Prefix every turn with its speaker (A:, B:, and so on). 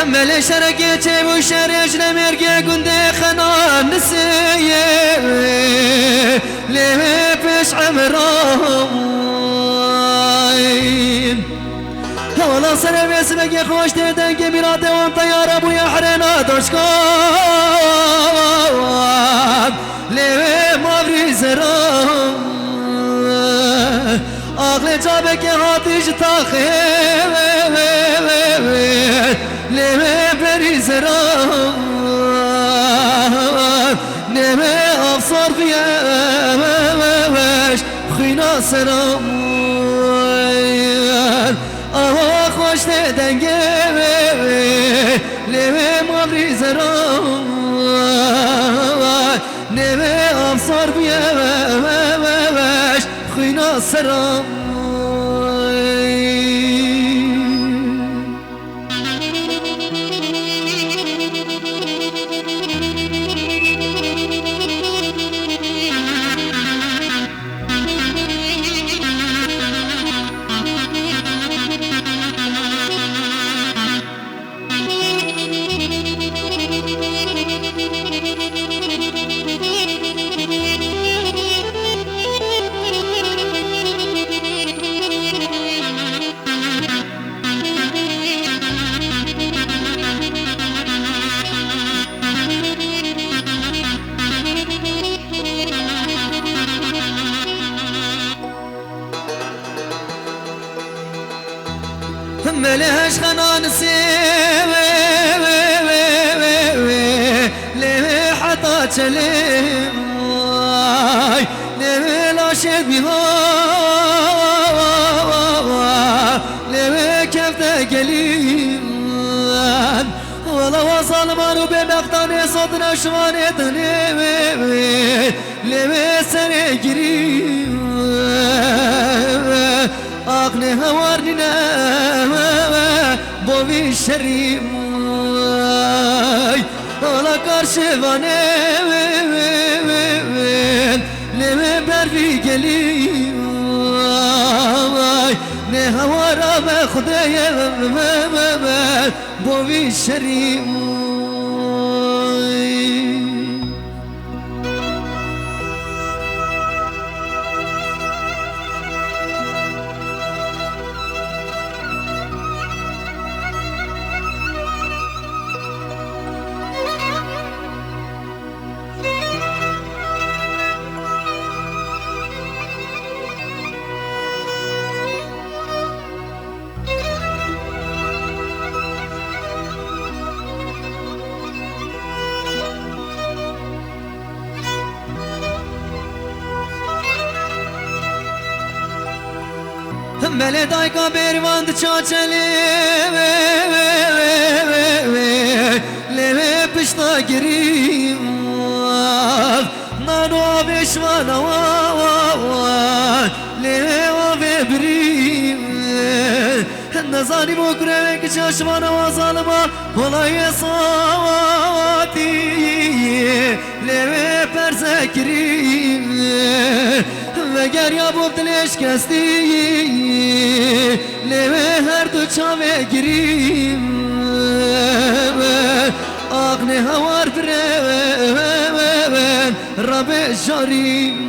A: مل شرقی چه و شرش نمرگی گنده خنان نسیه لیه پیش عمران هولا سر بسمگی خوش دیدنگی میراد وان طیاره بوی حرنا داشکان لیه مابری زران آقل جابه که هاتیش تاخیر لیه بری زران نمه افسار بیش خینا سرام آها خوش دنگه لیه مابری زران نمه افسار بیش خینا سرام ملهش خنان سيب ليه حطا تلم ليه لا شد بها ليه كيف تقليم ولا وصل مانو بمقطعني صدنا شواني تنيم ليه سري قريم آقني هوارننا بوی شریم حالا کارشوانه نمه بروی گلیم نه هوارا به خدایم بوی شریم مل دایکا بیرواند چاچلی لیه پشتا گریم نانو بشوان لیه آوه بریم نزانی بکره که چشمان وازالما هلای سواتی لیه پرزه کریم وگر یا بودلش کستی لیه هر دو چاوه گریم آقنه هوار برم رب جاریم